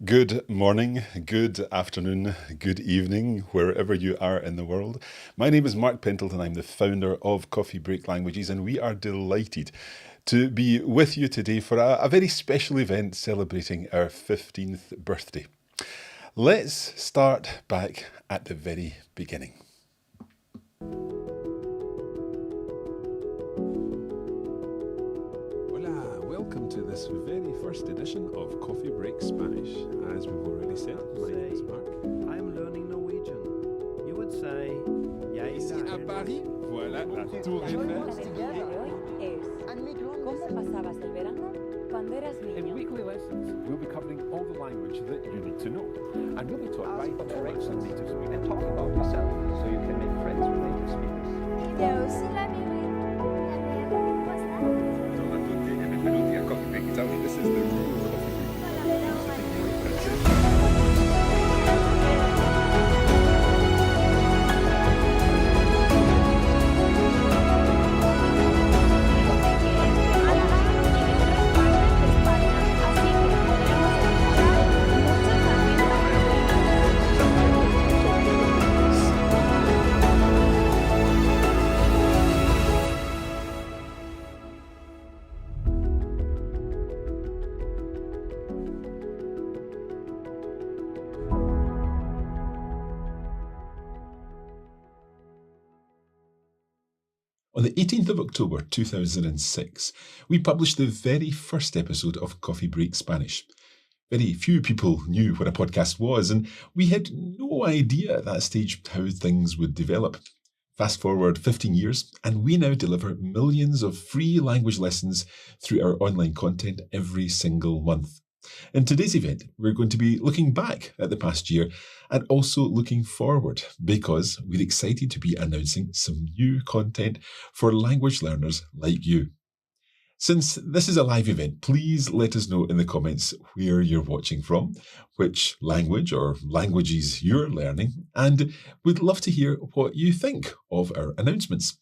Good morning, good afternoon, good evening, wherever you are in the world. My name is Mark Pentleton. I'm the founder of Coffee Break Languages, and we are delighted to be with you today for a very special event celebrating our 15th birthday. Let's start back at the very beginning. Hola, welcome to this very first edition of Coffee Break Spanish. As we've already said, my name is Mark. I'm learning Norwegian. You would say, Ici à Paris, voilà la Tour Eiffel. ¿Cómo pasabas el verano cuando eras In niño? weekly lessons, we'll be covering all the language that you need to know. And we'll be taught by direct and native speakers. And talk about yourself so you can make friends with native speakers. Il y a aussi la musique. Benvenuti a Coffee Break Italy. This is the real Coffee Break. On the 18th of October 2006, we published the very first episode of Coffee Break Spanish. Very few people knew what a podcast was, and we had no idea at that stage how things would develop. Fast forward 15 years, and we now deliver millions of free language lessons through our online content every single month. In today's event, we're going to be looking back at the past year and also looking forward because we're excited to be announcing some new content for language learners like you. Since this is a live event, please let us know in the comments where you're watching from, which language or languages you're learning, and we'd love to hear what you think of our announcements.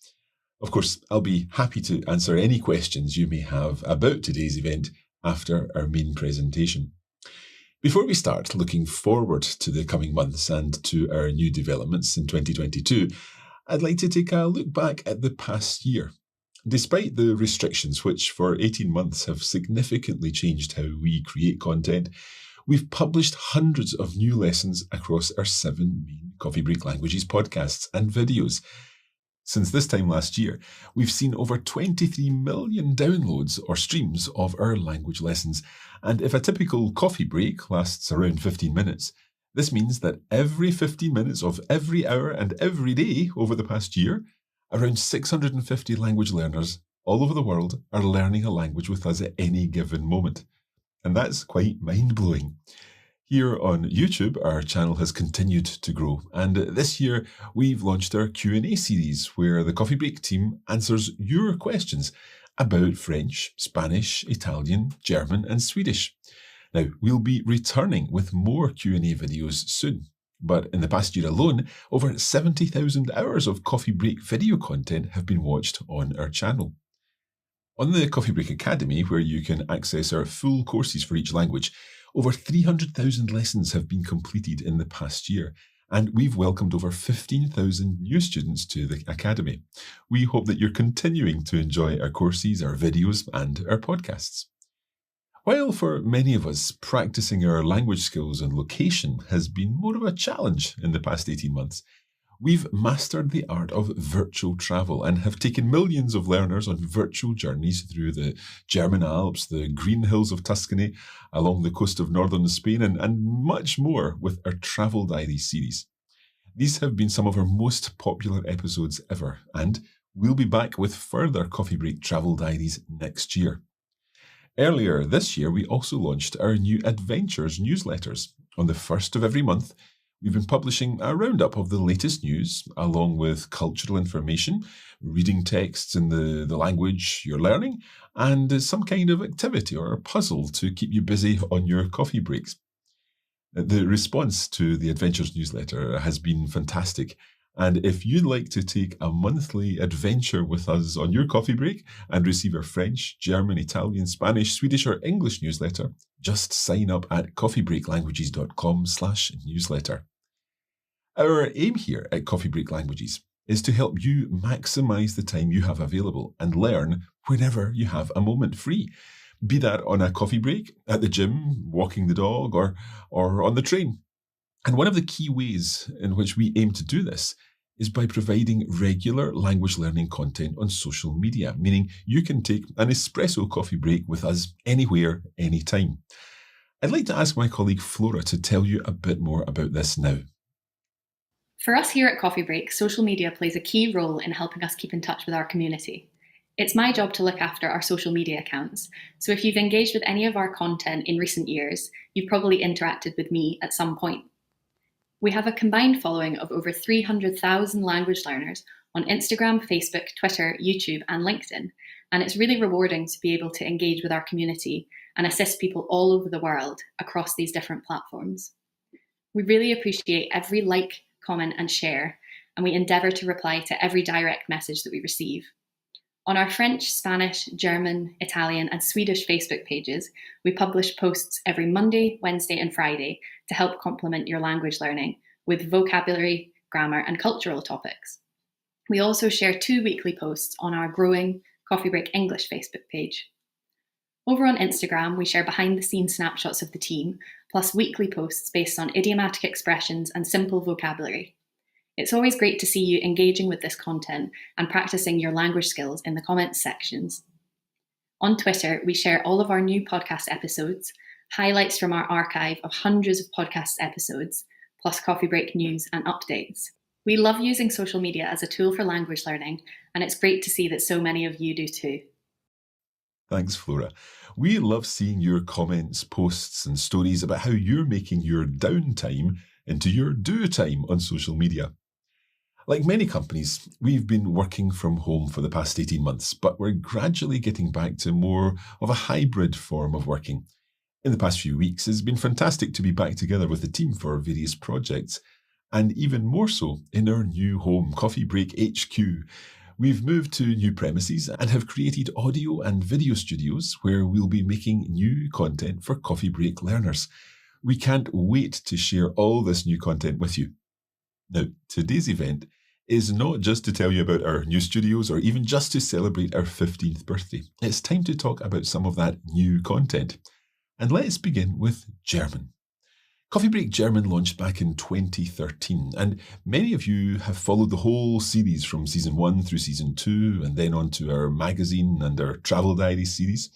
Of course, I'll be happy to answer any questions you may have about today's event after our main presentation. Before we start looking forward to the coming months and to our new developments in 2022, I'd like to take a look back at the past year. Despite the restrictions which for 18 months have significantly changed how we create content, we've published hundreds of new lessons across our 7 main Coffee Break Languages podcasts and videos. Since this time last year, we've seen over 23 million downloads or streams of our language lessons. And if a typical coffee break lasts around 15 minutes, this means that every 15 minutes of every hour and every day over the past year, around 650 language learners all over the world are learning a language with us at any given moment. And that's quite mind-blowing. Here on YouTube, our channel has continued to grow, and this year we've launched our Q&A series where the Coffee Break team answers your questions about French, Spanish, Italian, German and Swedish. Now, we'll be returning with more Q&A videos soon, but in the past year alone, over 70,000 hours of Coffee Break video content have been watched on our channel. On the Coffee Break Academy, where you can access our full courses for each language, over 300,000 lessons have been completed in the past year, and we've welcomed over 15,000 new students to the Academy. We hope that you're continuing to enjoy our courses, our videos, and our podcasts. While for many of us, practicing our language skills on location has been more of a challenge in the past 18 months, we've mastered the art of virtual travel and have taken millions of learners on virtual journeys through the German Alps, the green hills of Tuscany, along the coast of northern Spain, and much more with our Travel Diaries series. These have been some of our most popular episodes ever, and we'll be back with further Coffee Break Travel Diaries next year. Earlier this year, we also launched our new Adventures newsletters. On the first of every month, we've been publishing a roundup of the latest news, along with cultural information, reading texts in the language you're learning, and some kind of activity or a puzzle to keep you busy on your coffee breaks. The response to the Adventures newsletter has been fantastic, And if you'd like to take a monthly adventure with us on your coffee break and receive our French, German, Italian, Spanish, Swedish, or English newsletter, just sign up at coffeebreaklanguages.com/newsletter. Our aim here at Coffee Break Languages is to help you maximize the time you have available and learn whenever you have a moment free, be that on a coffee break, at the gym, walking the dog, or on the train. And one of the key ways in which we aim to do this is by providing regular language learning content on social media, meaning you can take an espresso coffee break with us anywhere, anytime. I'd like to ask my colleague Flora to tell you a bit more about this now. For us here at Coffee Break, social media plays a key role in helping us keep in touch with our community. It's my job to look after our social media accounts, so if you've engaged with any of our content in recent years, you've probably interacted with me at some point. We have a combined following of over 300,000 language learners on Instagram, Facebook, Twitter, YouTube, and LinkedIn, and it's really rewarding to be able to engage with our community and assist people all over the world across these different platforms. We really appreciate every like, comment, and share, and we endeavour to reply to every direct message that we receive. On our French, Spanish, German, Italian, and Swedish Facebook pages, we publish posts every Monday, Wednesday, and Friday to help complement your language learning with vocabulary, grammar, and cultural topics. We also share 2 weekly posts on our growing Coffee Break English Facebook page. Over on Instagram, we share behind-the-scenes snapshots of the team, plus weekly posts based on idiomatic expressions and simple vocabulary. It's always great to see you engaging with this content and practicing your language skills in the comments sections. On Twitter, we share all of our new podcast episodes, highlights from our archive of hundreds of podcast episodes, plus coffee break news and updates. We love using social media as a tool for language learning, and it's great to see that so many of you do too. Thanks, Flora. We love seeing your comments, posts, and stories about how you're making your downtime into your do time on social media. Like many companies, we've been working from home for the past 18 months, but we're gradually getting back to more of a hybrid form of working. In the past few weeks, it's been fantastic to be back together with the team for various projects, and even more so in our new home, Coffee Break HQ. We've moved to new premises and have created audio and video studios where we'll be making new content for Coffee Break learners. We can't wait to share all this new content with you. Now, today's event is not just to tell you about our new studios or even just to celebrate our 15th birthday. It's time to talk about some of that new content. And let's begin with German. Coffee Break German launched back in 2013, and many of you have followed the whole series from season 1 through season 2, and then on to our magazine and our travel diary series.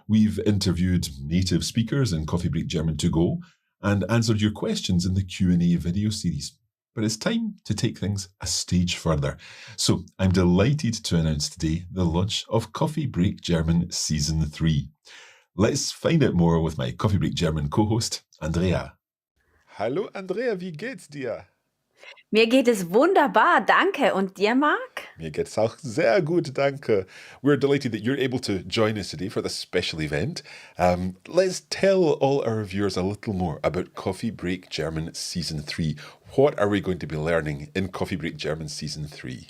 We've interviewed native speakers in Coffee Break German to Go and answered your questions in the Q&A video series. But it's time to take things a stage further. So I'm delighted to announce today the launch of Coffee Break German Season 3. Let's find out more with my Coffee Break German co-host, Andrea. Hallo Andrea, wie geht's dir? Mir geht es wunderbar, danke. Und dir, Marc? Mir geht's auch sehr gut, danke. We're delighted that you're able to join us today for this special event. Let's tell all our viewers a little more about Coffee Break German Season 3. What are we going to be learning in Coffee Break German Season 3?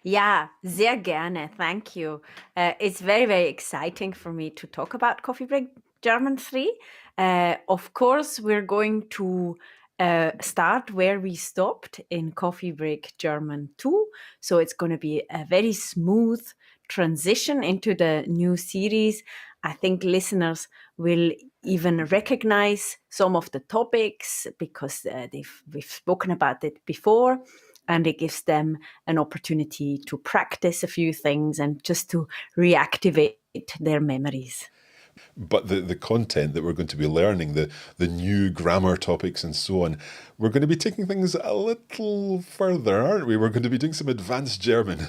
Ja, sehr gerne. Thank you. It's very, very exciting for me to talk about Coffee Break German 3. Of course, we're going to start where we stopped in Coffee Break German 2. So it's going to be a very smooth transition into the new series. I think listeners will even recognize some of the topics because we've spoken about it before, and it gives them an opportunity to practice a few things and just to reactivate their memories. But the content that we're going to be learning, the new grammar topics and so on, we're going to be taking things a little further, aren't we? We're going to be doing some advanced German.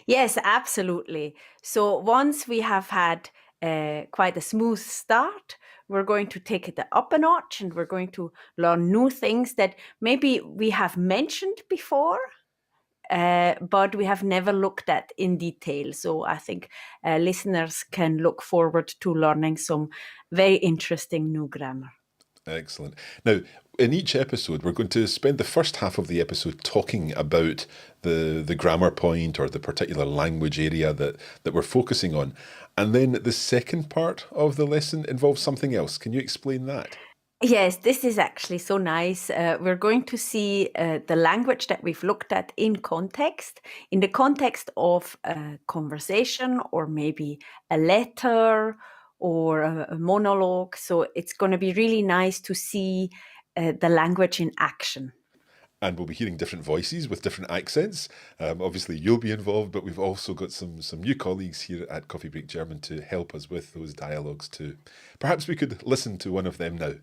Yes, absolutely. So once we have had quite a smooth start, we're going to take it up a notch and we're going to learn new things that maybe we have mentioned before, but we have never looked at in detail. So I think listeners can look forward to learning some very interesting new grammar. Excellent. Now, in each episode, we're going to spend the first half of the episode talking about the grammar point or the particular language area that we're focusing on. And then the second part of the lesson involves something else. Can you explain that? Yes, this is actually so nice. We're going to see the language that we've looked at in the context of a conversation or maybe a letter or a monologue. So it's going to be really nice to see the language in action. And we'll be hearing different voices with different accents. Obviously, you'll be involved, but we've also got some new colleagues here at Coffee Break German to help us with those dialogues too. Perhaps we could listen to one of them now.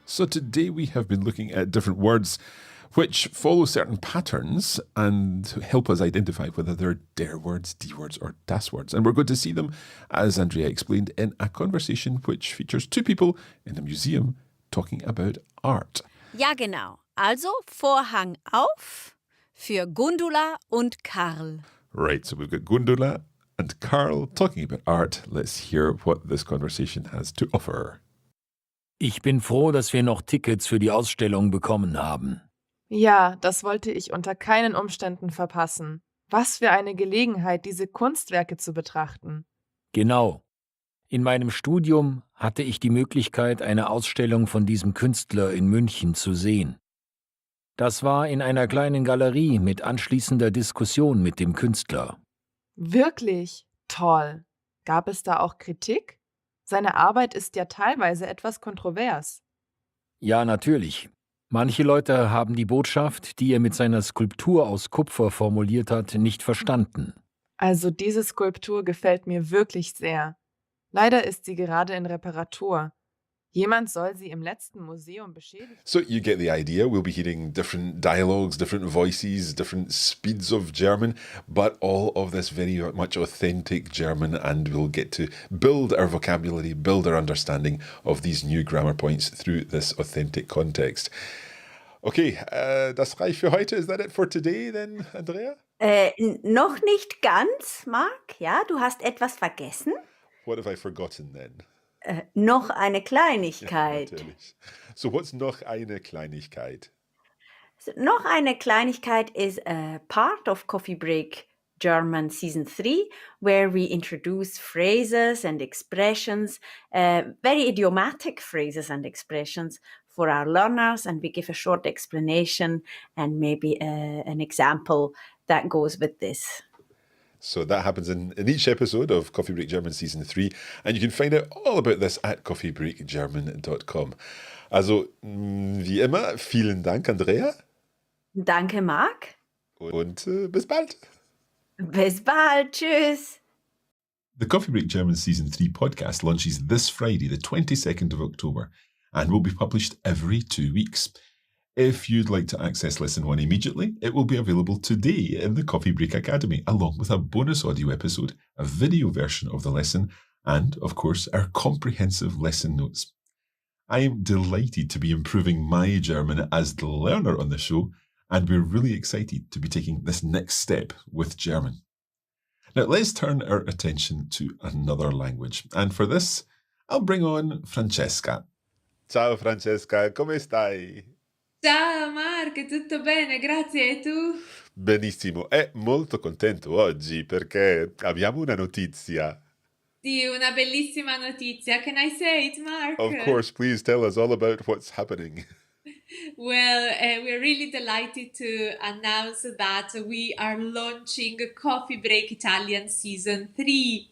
So today we have been looking at different words which follow certain patterns and help us identify whether they're der words, die words, or das words. And we're going to see them, as Andrea explained, in a conversation which features two people in a museum talking about art. Ja, genau. Also Vorhang auf für Gundula und Karl. Right, so we've got Gundula and Karl talking about art. Let's hear what this conversation has to offer. Ich bin froh, dass wir noch Tickets für die Ausstellung bekommen haben. Ja, das wollte ich unter keinen Umständen verpassen. Was für eine Gelegenheit, diese Kunstwerke zu betrachten. Genau. In meinem Studium hatte ich die Möglichkeit, eine Ausstellung von diesem Künstler in München zu sehen. Das war in einer kleinen Galerie mit anschließender Diskussion mit dem Künstler. Wirklich? Toll. Gab es da auch Kritik? Seine Arbeit ist ja teilweise etwas kontrovers. Ja, natürlich. Manche Leute haben die Botschaft, die er mit seiner Skulptur aus Kupfer formuliert hat, nicht verstanden. Also diese Skulptur gefällt mir wirklich sehr. Leider ist sie gerade in Reparatur. Jemand soll sie im letzten Museum beschädigen. So you get the idea. We'll be hearing different dialogues, different voices, different speeds of German, but all of this very much authentic German, and we'll get to build our vocabulary, build our understanding of these new grammar points through this authentic context. Okay, das reicht für heute. Is that it for today then, Andrea? Noch nicht ganz, Marc. Ja, du hast etwas vergessen. What have I forgotten then? Noch eine Ja, Kleinigkeit. natürlich. So what's noch eine Kleinigkeit? So, noch eine Kleinigkeit is a part of Coffee Break German Season 3, where we introduce phrases and expressions, very idiomatic phrases and expressions for our learners, and we give a short explanation and maybe an example that goes with this. So that happens in each episode of Coffee Break German Season 3, and you can find out all about this at coffeebreakgerman.com. Also, wie immer, vielen Dank, Andrea. Danke, Marc. Und bis bald. Bis bald. Tschüss. The Coffee Break German Season 3 podcast launches this Friday, the 22nd of October, and will be published every 2 weeks. If you'd like to access Lesson 1 immediately, it will be available today in the Coffee Break Academy, along with a bonus audio episode, a video version of the lesson, and, of course, our comprehensive lesson notes. I am delighted to be improving my German as the learner on the show, and we're really excited to be taking this next step with German. Now, let's turn our attention to another language, and for this, I'll bring on Francesca. Ciao Francesca, come stai? Ciao Mark, tutto bene, grazie, e tu? Benissimo, è molto contento oggi perché abbiamo una notizia. Sì, una bellissima notizia. Can I say it, Mark? Of course, please tell us all about what's happening. Well, we're really delighted to announce that we are launching Coffee Break Italian Season 3.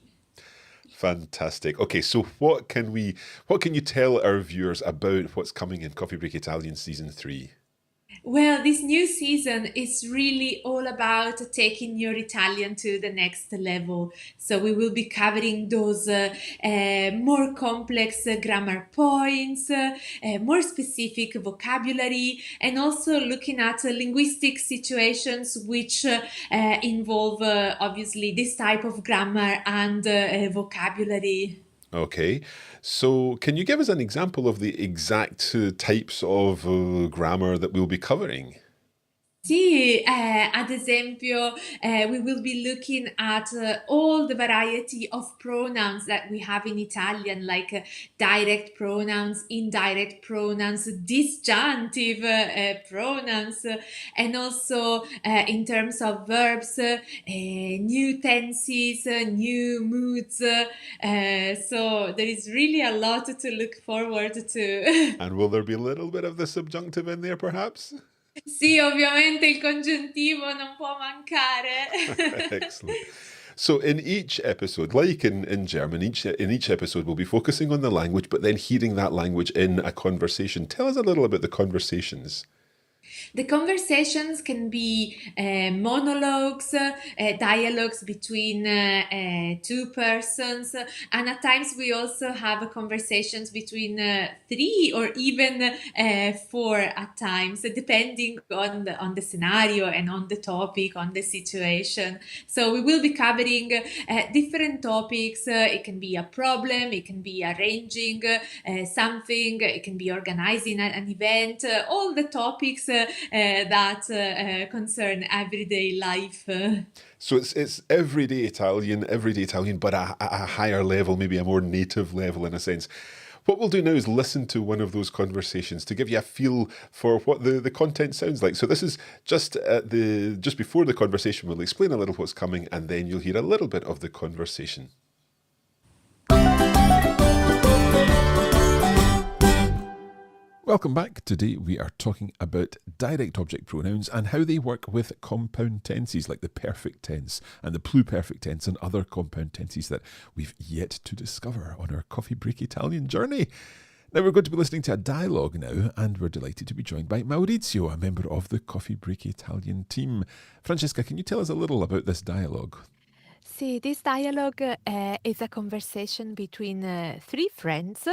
Fantastic. Okay, so what can you tell our viewers about what's coming in Coffee Break Italian Season 3? Well, this new season is really all about taking your Italian to the next level. So we will be covering those more complex grammar points, more specific vocabulary, and also looking at linguistic situations which involve obviously this type of grammar and vocabulary. Okay, so can you give us an example of the exact types of grammar that we'll be covering? Sì, ad esempio, we will be looking at all the variety of pronouns that we have in Italian, like direct pronouns, indirect pronouns, disjunctive pronouns, and also in terms of verbs, new tenses, new moods. So there is really a lot to look forward to. And will there be a little bit of the subjunctive in there, perhaps? Sì, ovviamente il congiuntivo non può mancare. Excellent. So in each episode, like in German, in each episode we'll be focusing on the language, but then hearing that language in a conversation. Tell us a little about the conversations. The conversations can be monologues, dialogues between two persons, and at times we also have conversations between three or even four at times, depending on the scenario and on the topic, on the situation. So we will be covering different topics. It can be a problem, it can be arranging something, it can be organizing an event, all the topics that concern everyday life. So it's everyday Italian, but at a higher level, maybe a more native level in a sense. What we'll do now is listen to one of those conversations to give you a feel for what the content sounds like. So this is just before the conversation. We'll explain a little what's coming, and then you'll hear a little bit of the conversation. Welcome back. Today we are talking about direct object pronouns and how they work with compound tenses like the perfect tense and the pluperfect tense and other compound tenses that we've yet to discover on our Coffee Break Italian journey. Now we're going to be listening to a dialogue now, and we're delighted to be joined by Maurizio, a member of the Coffee Break Italian team. Francesca, can you tell us a little about this dialogue? See, this dialogue is a conversation between three friends,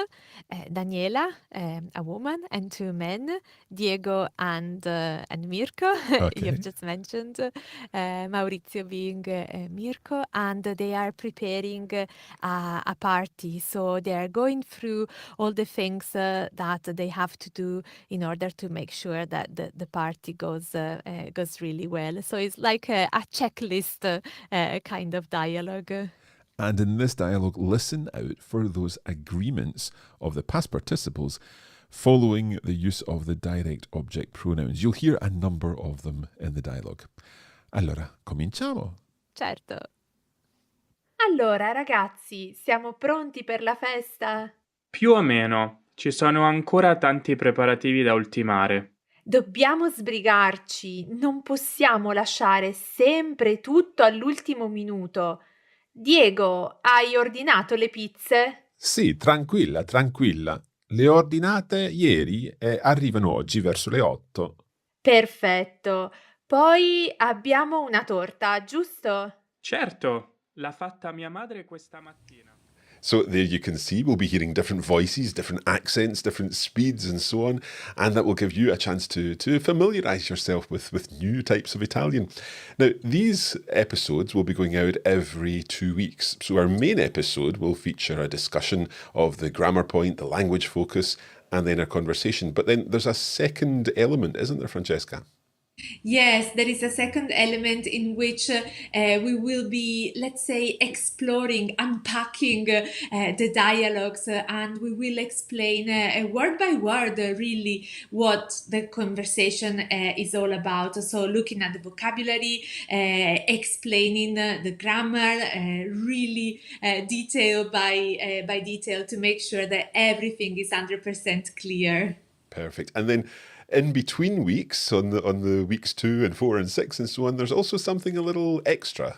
Daniela, a woman, and two men, Diego and Mirko. Okay. You've just mentioned Maurizio being Mirko, and they are preparing a party. So they are going through all the things that they have to do in order to make sure that the party goes really well. So it's like a checklist kind of dialogue. And in this dialogue, listen out for those agreements of the past participles following the use of the direct object pronouns. You'll hear a number of them in the dialogue. Allora, cominciamo. Certo. Allora, ragazzi, siamo pronti per la festa? Più o meno. Ci sono ancora tanti preparativi da ultimare. Dobbiamo sbrigarci, non possiamo lasciare sempre tutto all'ultimo minuto. Diego, hai ordinato le pizze? Sì, tranquilla. Le ho ordinate ieri e arrivano oggi verso le 8. Perfetto. Poi abbiamo una torta, giusto? Certo, l'ha fatta mia madre questa mattina. So there you can see we'll be hearing different voices, different accents, different speeds and so on, and that will give you a chance to familiarise yourself with new types of Italian. Now, these episodes will be going out every 2 weeks. So our main episode will feature a discussion of the grammar point, the language focus, and then a conversation. But then there's a second element, isn't there, Francesca? Yes, there is a second element in which we will be, let's say, exploring, unpacking the dialogues, and we will explain word by word, really, what the conversation is all about. So, looking at the vocabulary, explaining the grammar, really detail by detail to make sure that everything is 100% clear. Perfect. And then in between weeks, on the weeks 2 and 4 and 6 and so on, there's also something a little extra.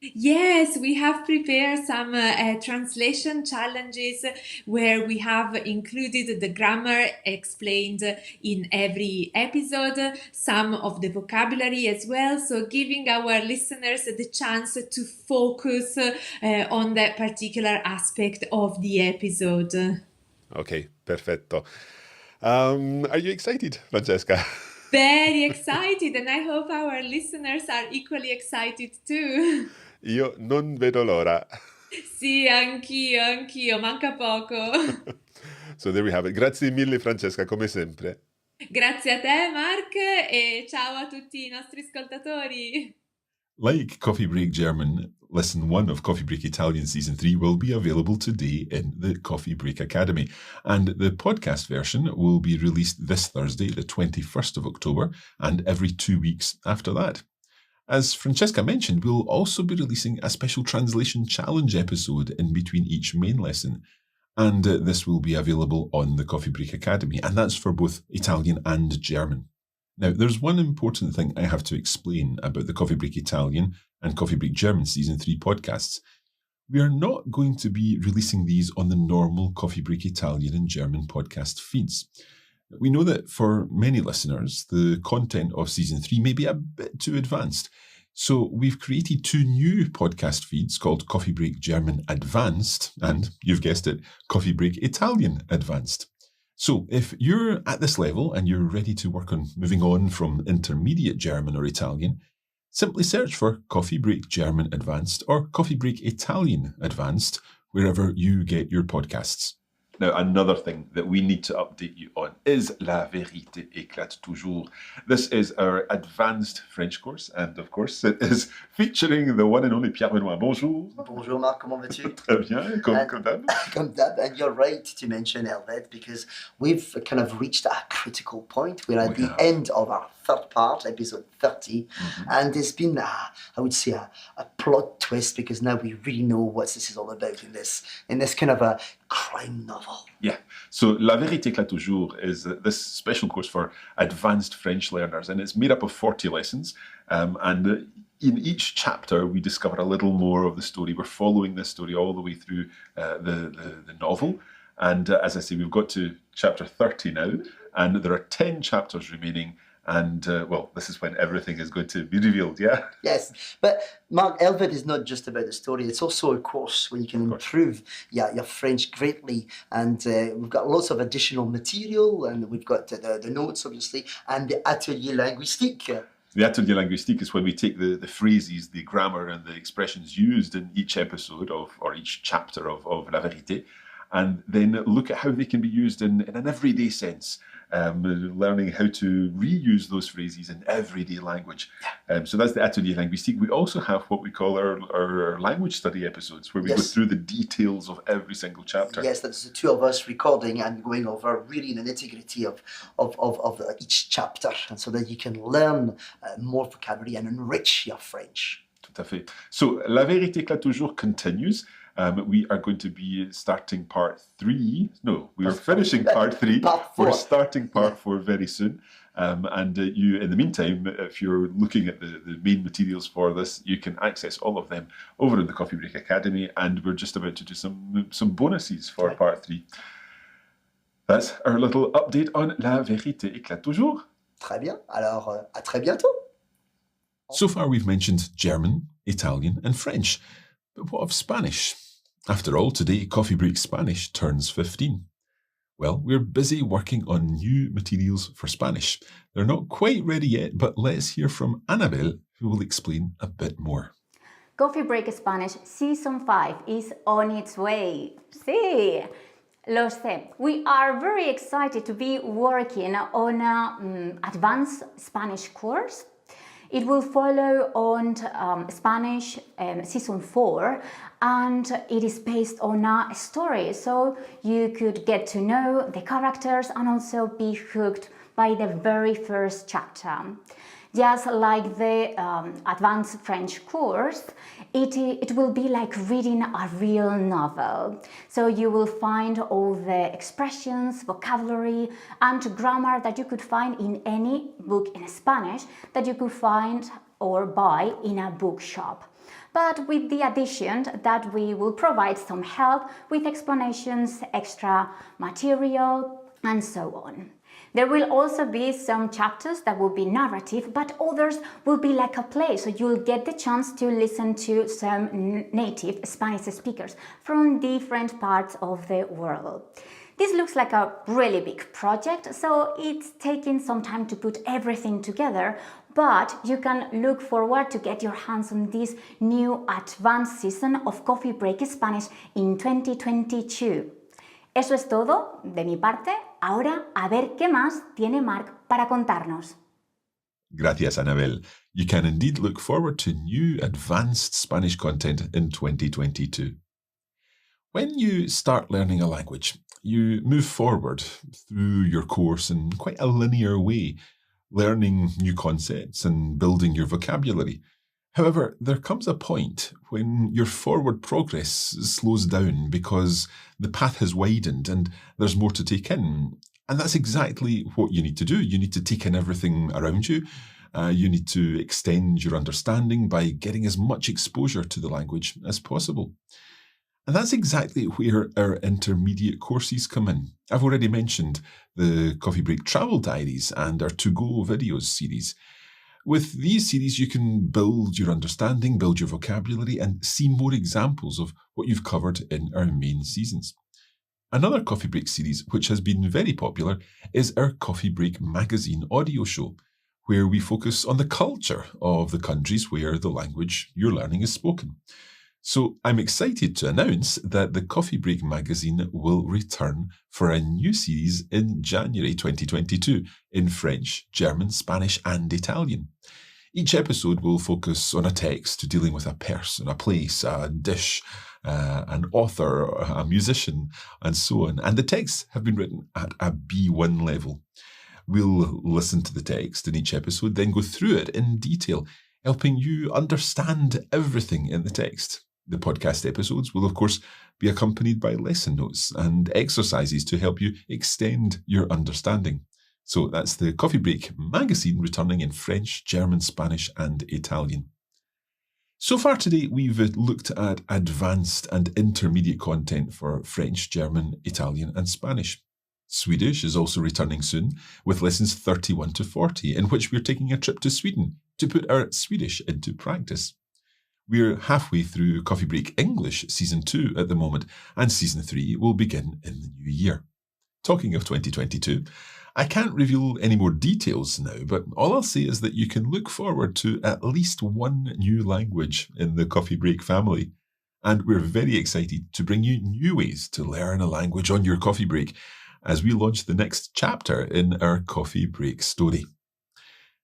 Yes, we have prepared some translation challenges where we have included the grammar explained in every episode, some of the vocabulary as well, so giving our listeners the chance to focus on that particular aspect of the episode. Okay, perfetto. Are you excited, Francesca? Very excited, and I hope our listeners are equally excited too. Io non vedo l'ora. Sì, anch'io, manca poco. So there we have it. Grazie mille, Francesca, come sempre. Grazie a te, Mark, e ciao a tutti I nostri ascoltatori. Like Coffee Break German, Lesson 1 of Coffee Break Italian Season 3 will be available today in the Coffee Break Academy, and the podcast version will be released this Thursday, the 21st of October, and every 2 weeks after that. As Francesca mentioned, we'll also be releasing a special translation challenge episode in between each main lesson, and this will be available on the Coffee Break Academy, and that's for both Italian and German. Now, there's one important thing I have to explain about the Coffee Break Italian and Coffee Break German Season 3 podcasts. We are not going to be releasing these on the normal Coffee Break Italian and German podcast feeds. We know that for many listeners, the content of Season 3 may be a bit too advanced. So we've created 2 new podcast feeds called Coffee Break German Advanced and, you've guessed it, Coffee Break Italian Advanced. So if you're at this level and you're ready to work on moving on from intermediate German or Italian, simply search for Coffee Break German Advanced or Coffee Break Italian Advanced wherever you get your podcasts. Now, another thing that we need to update you on is La Vérité éclate toujours. This is our advanced French course, and of course, it is featuring the one and only Pierre-Benoît. Bonjour. Bonjour, Marc, comment vas-tu? Très bien, comme d'hab. Comme d'hab, and you're right to mention Helvet, because we've kind of reached a critical point. We're at the end of our third part, episode 30, and there's been, I would say, a plot twist, because now we really know what this is all about in this kind of a crime novel. Yeah, so La Vérité éclate toujours is this special course for advanced French learners, and it's made up of 40 lessons, and in each chapter we discover a little more of the story. We're following this story all the way through the novel, and as I say, we've got to chapter 30 now, and there are 10 chapters remaining. And, well, this is when everything is going to be revealed, yeah? Yes, but Mark, Helvet is not just about the story. It's also a course where you can improve your French greatly. And we've got lots of additional material, and we've got the notes, obviously, and the Atelier Linguistique. The Atelier Linguistique is when we take the phrases, the grammar, and the expressions used in each episode or each chapter of La Vérité, and then look at how they can be used in an everyday sense. Learning how to reuse those phrases in everyday language. So that's the Atelier Linguistique. We also have what we call our language study episodes, where we go through the details of every single chapter. Yes, that's the two of us recording and going over really the nitty-gritty of each chapter, and so that you can learn more vocabulary and enrich your French. Tout à fait. So La Vérité éclate toujours continues. We are going to be starting part 3. No, we are finishing part 3. We're starting part 4 very soon. And you, in the meantime, if you're looking at the main materials for this, you can access all of them over in the Coffee Break Academy. And we're just about to do some bonuses for part 3. That's our little update on La Vérité éclate toujours. Très bien. Alors, à très bientôt. So far, we've mentioned German, Italian, and French. But what of Spanish? After all, today Coffee Break Spanish turns 15. Well, we're busy working on new materials for Spanish. They're not quite ready yet, but let's hear from Anabel, who will explain a bit more. Coffee Break Spanish Season 5 is on its way. Sí, lo sé. We are very excited to be working on an advanced Spanish course. It will follow on Spanish Season 4, and it is based on a story, so you could get to know the characters and also be hooked by the very first chapter. Just like the advanced French course, it will be like reading a real novel. So you will find all the expressions, vocabulary, and grammar that you could find in any book in Spanish that you could find or buy in a bookshop. But with the addition that we will provide some help with explanations, extra material, and so on. There will also be some chapters that will be narrative, but others will be like a play, so you'll get the chance to listen to some native Spanish speakers from different parts of the world. This looks like a really big project, so it's taking some time to put everything together, but you can look forward to get your hands on this new advanced season of Coffee Break Spanish in 2022. Eso es todo de mi parte. Ahora a ver qué más tiene Marc para contarnos. Gracias, Anabel. You can indeed look forward to new advanced Spanish content in 2022. When you start learning a language, you move forward through your course in quite a linear way, learning new concepts and building your vocabulary. However, there comes a point when your forward progress slows down because the path has widened and there's more to take in. And that's exactly what you need to do. You need to take in everything around you. You need to extend your understanding by getting as much exposure to the language as possible. And that's exactly where our intermediate courses come in. I've already mentioned the Coffee Break Travel Diaries and our To-Go videos series. With these series, you can build your understanding, build your vocabulary, and see more examples of what you've covered in our main seasons. Another Coffee Break series, which has been very popular, is our Coffee Break magazine audio show, where we focus on the culture of the countries where the language you're learning is spoken. So I'm excited to announce that the Coffee Break magazine will return for a new series in January 2022 in French, German, Spanish and Italian. Each episode will focus on a text dealing with a person, a place, a dish, an author, a musician, and so on. And the texts have been written at a B1 level. We'll listen to the text in each episode, then go through it in detail, helping you understand everything in the text. The podcast episodes will, of course, be accompanied by lesson notes and exercises to help you extend your understanding. So that's the Coffee Break magazine returning in French, German, Spanish and Italian. So far today, we've looked at advanced and intermediate content for French, German, Italian and Spanish. Swedish is also returning soon with lessons 31 to 40, in which we're taking a trip to Sweden to put our Swedish into practice. We're halfway through Coffee Break English Season 2 at the moment, and Season 3 will begin in the new year. Talking of 2022, I can't reveal any more details now, but all I'll say is that you can look forward to at least one new language in the Coffee Break family. And we're very excited to bring you new ways to learn a language on your coffee break as we launch the next chapter in our Coffee Break story.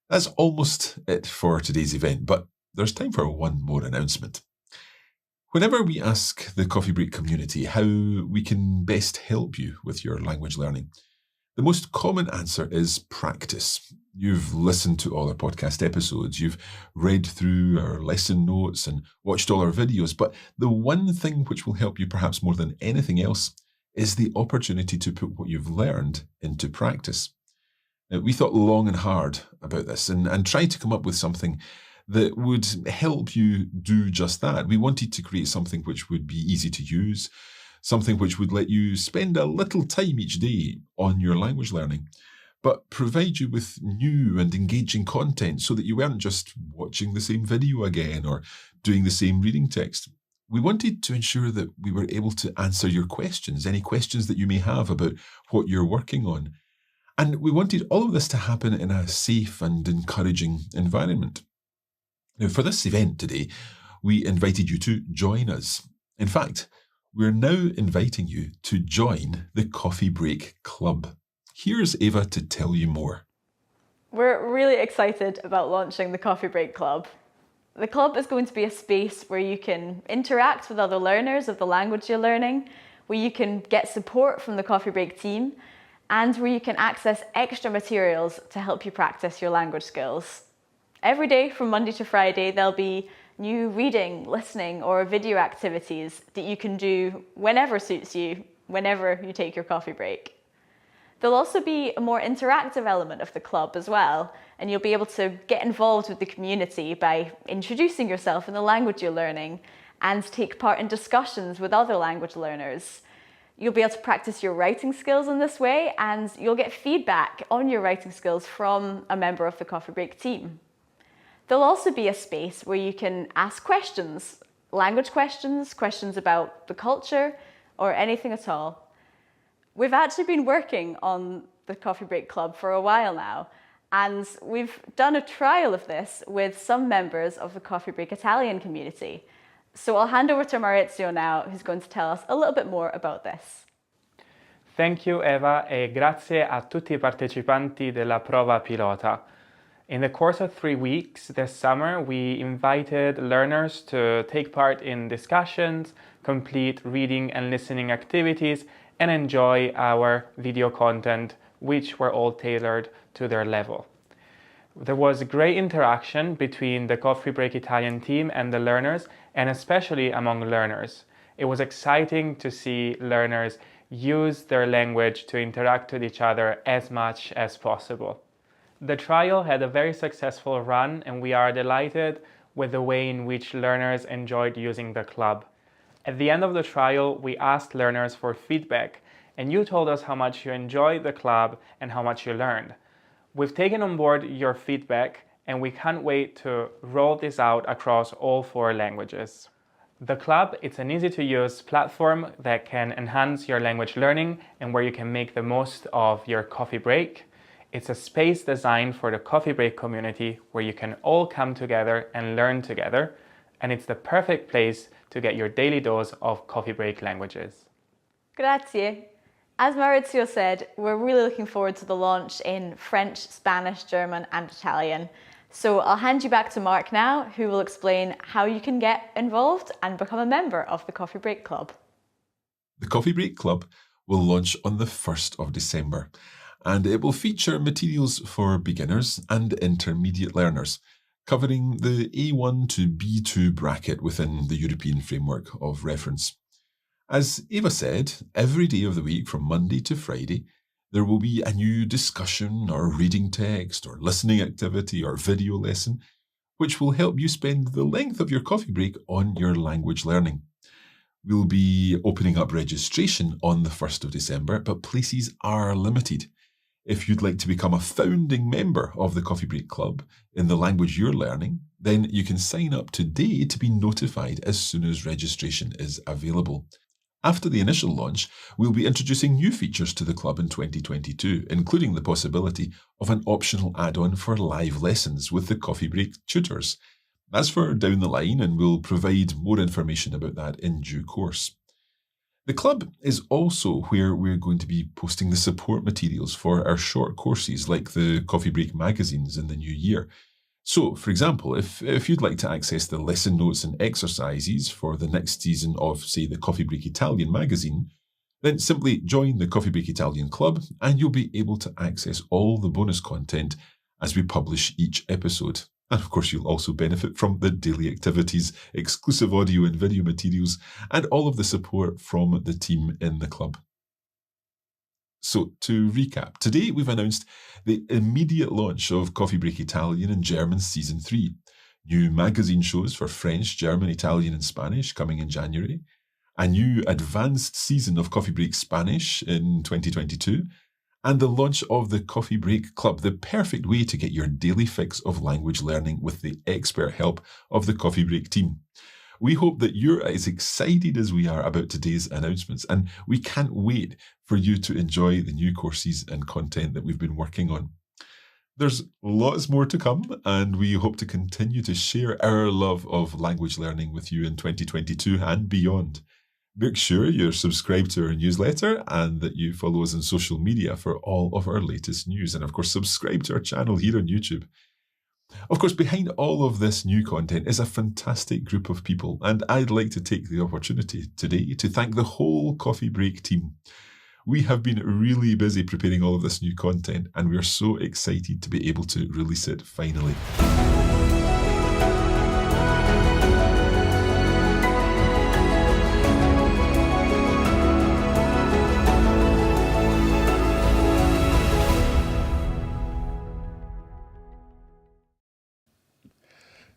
That's almost it for today's event, but there's time for one more announcement. Whenever we ask the Coffee Break community how we can best help you with your language learning, the most common answer is practice. You've listened to all our podcast episodes, you've read through our lesson notes and watched all our videos, but the one thing which will help you perhaps more than anything else is the opportunity to put what you've learned into practice. Now, we thought long and hard about this and tried to come up with something that would help you do just that. We wanted to create something which would be easy to use, something which would let you spend a little time each day on your language learning, but provide you with new and engaging content so that you weren't just watching the same video again or doing the same reading text. We wanted to ensure that we were able to answer your questions, any questions that you may have about what you're working on. And we wanted all of this to happen in a safe and encouraging environment. Now, for this event today, we invited you to join us. In fact, we're now inviting you to join the Coffee Break Club. Here's Eva to tell you more. We're really excited about launching the Coffee Break Club. The club is going to be a space where you can interact with other learners of the language you're learning, where you can get support from the Coffee Break team, and where you can access extra materials to help you practice your language skills. Every day from Monday to Friday, there'll be new reading, listening, or video activities that you can do whenever suits you, whenever you take your coffee break. There'll also be a more interactive element of the club as well, and you'll be able to get involved with the community by introducing yourself in the language you're learning and take part in discussions with other language learners. You'll be able to practice your writing skills in this way, and you'll get feedback on your writing skills from a member of the Coffee Break team. There'll also be a space where you can ask questions, language questions, questions about the culture, or anything at all. We've actually been working on the Coffee Break Club for a while now, and we've done a trial of this with some members of the Coffee Break Italian community. So I'll hand over to Maurizio now, who's going to tell us a little bit more about this. Thank you, Eva, e grazie a tutti i partecipanti della prova pilota. In the course of 3 weeks this summer, we invited learners to take part in discussions, complete reading and listening activities, and enjoy our video content, which were all tailored to their level. There was great interaction between the Coffee Break Italian team and the learners, and especially among learners. It was exciting to see learners use their language to interact with each other as much as possible. The trial had a very successful run, and we are delighted with the way in which learners enjoyed using the club. At the end of the trial, we asked learners for feedback, and you told us how much you enjoyed the club and how much you learned. We've taken on board your feedback, and we can't wait to roll this out across all 4 languages. The club, it's an easy-to-use platform that can enhance your language learning and where you can make the most of your coffee break. It's a space designed for the coffee break community where you can all come together and learn together, and it's the perfect place to get your daily dose of coffee break languages. Grazie. As Maurizio said, we're really looking forward to the launch in French, Spanish, German, and Italian. So I'll hand you back to Mark now, who will explain how you can get involved and become a member of the Coffee Break Club. The Coffee Break Club will launch on the 1st of December, and it will feature materials for beginners and intermediate learners, covering the A1 to B2 bracket within the European framework of reference. As Eva said, every day of the week from Monday to Friday, there will be a new discussion or reading text or listening activity or video lesson, which will help you spend the length of your coffee break on your language learning. We'll be opening up registration on the 1st of December, but places are limited. If you'd like to become a founding member of the Coffee Break Club in the language you're learning, then you can sign up today to be notified as soon as registration is available. After the initial launch, we'll be introducing new features to the club in 2022, including the possibility of an optional add-on for live lessons with the Coffee Break tutors. That's for down the line, and we'll provide more information about that in due course. The club is also where we're going to be posting the support materials for our short courses like the Coffee Break magazines in the new year. So, for example, if you'd like to access the lesson notes and exercises for the next season of, say, the Coffee Break Italian magazine, then simply join the Coffee Break Italian Club and you'll be able to access all the bonus content as we publish each episode. And of course, you'll also benefit from the daily activities, exclusive audio and video materials, and all of the support from the team in the club. So, to recap, today we've announced the immediate launch of Coffee Break Italian and German Season 3, new magazine shows for French, German, Italian and Spanish coming in January, a new advanced season of Coffee Break Spanish in 2022, and the launch of the Coffee Break Club, the perfect way to get your daily fix of language learning with the expert help of the Coffee Break team. We hope that you're as excited as we are about today's announcements, and we can't wait for you to enjoy the new courses and content that we've been working on. There's lots more to come, and we hope to continue to share our love of language learning with you in 2022 and beyond. Make sure you're subscribed to our newsletter and that you follow us on social media for all of our latest news. And of course, subscribe to our channel here on YouTube. Of course, behind all of this new content is a fantastic group of people, and I'd like to take the opportunity today to thank the whole Coffee Break team. We have been really busy preparing all of this new content, and we are so excited to be able to release it finally.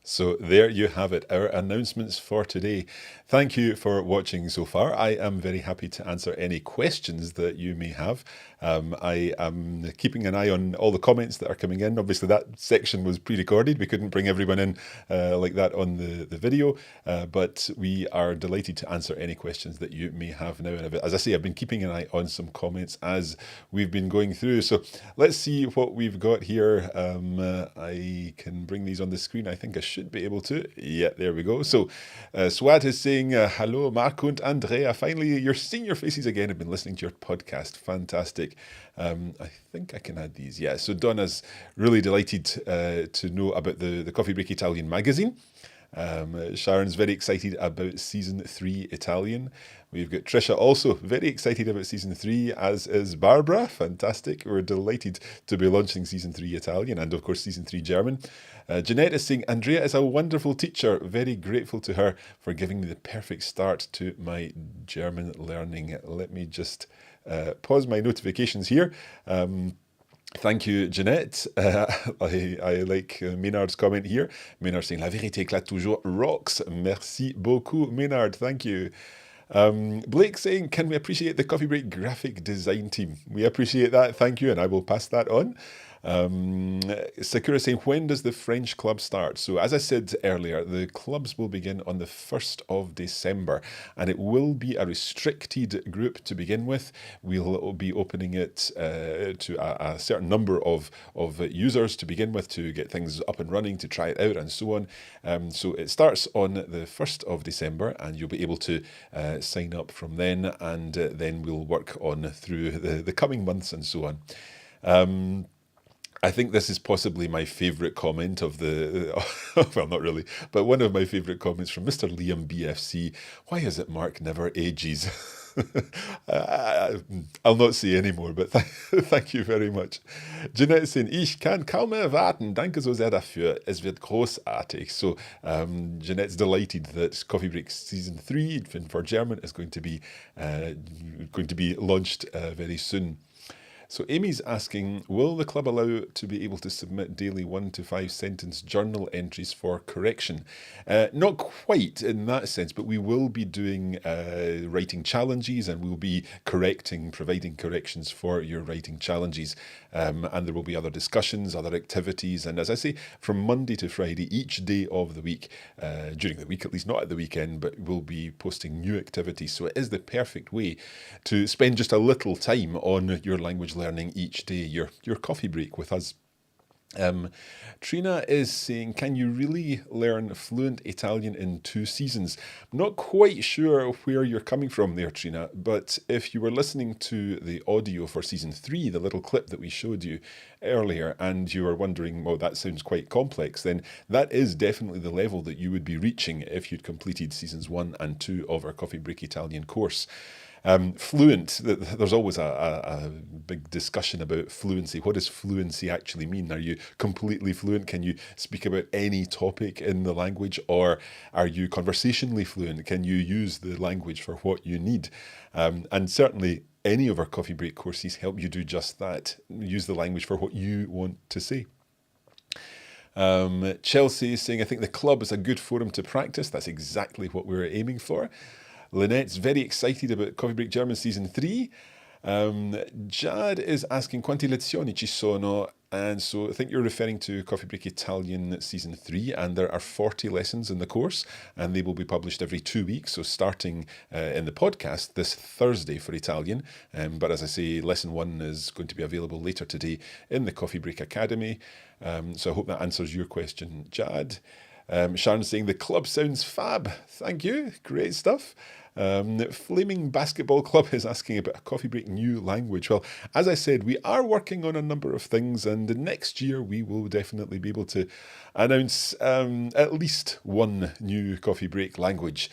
So there you have it, our announcements for today. Thank you for watching so far. I am very happy to answer any questions that you may have. I am keeping an eye on all the comments that are coming in. Obviously that section was pre-recorded. We couldn't bring everyone in like that on the video, but we are delighted to answer any questions that you may have now. And as I say, I've been keeping an eye on some comments as we've been going through. So let's see what we've got here. I can bring these on the screen. I think I should should be able to. Yeah, there we go. So Swat is saying, hello, Marco and Andrea. Finally, you're seeing your faces again. I've been listening to your podcast. Fantastic. I think I can add these. Yeah, so Donna's really delighted to know about the Coffee Break Italian magazine. Sharon's very excited about season 3 Italian. We've got Trisha also very excited about season 3, as is Barbara. Fantastic. We're delighted to be launching season 3 Italian and of course season 3 German. Jeanette is saying, Andrea is a wonderful teacher. Very grateful to her for giving me the perfect start to my German learning. Let me just pause my notifications here. Thank you, Jeanette. I like Maynard's comment here. Maynard saying, La vérité éclate toujours rocks. Merci beaucoup, Maynard. Thank you. Blake saying, can we appreciate the Coffee Break graphic design team? We appreciate that. Thank you. And I will pass that on. Sakura saying, when does the French club start? So as I said earlier, the clubs will begin on the 1st of December and it will be a restricted group to begin with. We'll be opening it to a certain number of users to begin with, to get things up and running, to try it out and so on. So it starts on the 1st of December and you'll be able to sign up from then, and then we'll work on through the coming months and so on. I think this is possibly my favourite comment of the, well, not really, but one of my favourite comments from Mr. Liam BFC. Why is it Mark never ages? I'll not say any more, but thank you very much. Jeanette saying, ich kann kaum erwarten. Danke so sehr dafür. Es wird großartig. So Jeanette's delighted that Coffee Break Season 3 for German is going to be launched very soon. So Amy's asking, will the club allow to be able to submit daily 1 to 5 sentence journal entries for correction? Not quite in that sense, but we will be doing writing challenges, and we'll be providing corrections for your writing challenges. And there will be other discussions, other activities. And as I say, from Monday to Friday, each day of the week, during the week at least, not at the weekend, but we'll be posting new activities. So it is the perfect way to spend just a little time on your language learning each day, your coffee break with us. Trina is saying, can you really learn fluent Italian in 2 seasons? I'm not quite sure where you're coming from there, Trina, but if you were listening to the audio for season 3, the little clip that we showed you earlier, and you were wondering, well, that sounds quite complex, then that is definitely the level that you would be reaching if you'd completed seasons 1 and 2 of our Coffee Break Italian course. Fluent, there's always a big discussion about fluency. What does fluency actually mean? Are you completely fluent? Can you speak about any topic in the language? Or are you conversationally fluent? Can you use the language for what you need? And certainly any of our Coffee Break courses help you do just that. Use the language for what you want to say. Chelsea is saying, I think the club is a good forum to practice. That's exactly what we're aiming for. Lynette's very excited about Coffee Break German Season 3. Jad is asking, quante lezioni ci sono? And so I think you're referring to Coffee Break Italian Season 3, and there are 40 lessons in the course, and they will be published every 2 weeks, so starting in the podcast this Thursday for Italian. But as I say, Lesson 1 is going to be available later today in the Coffee Break Academy. So I hope that answers your question, Jad. Sharon's saying, the club sounds fab. Thank you. Great stuff. Flaming Basketball Club is asking about a Coffee Break new language. Well, as I said, we are working on a number of things, and next year we will definitely be able to announce at least one new Coffee Break language.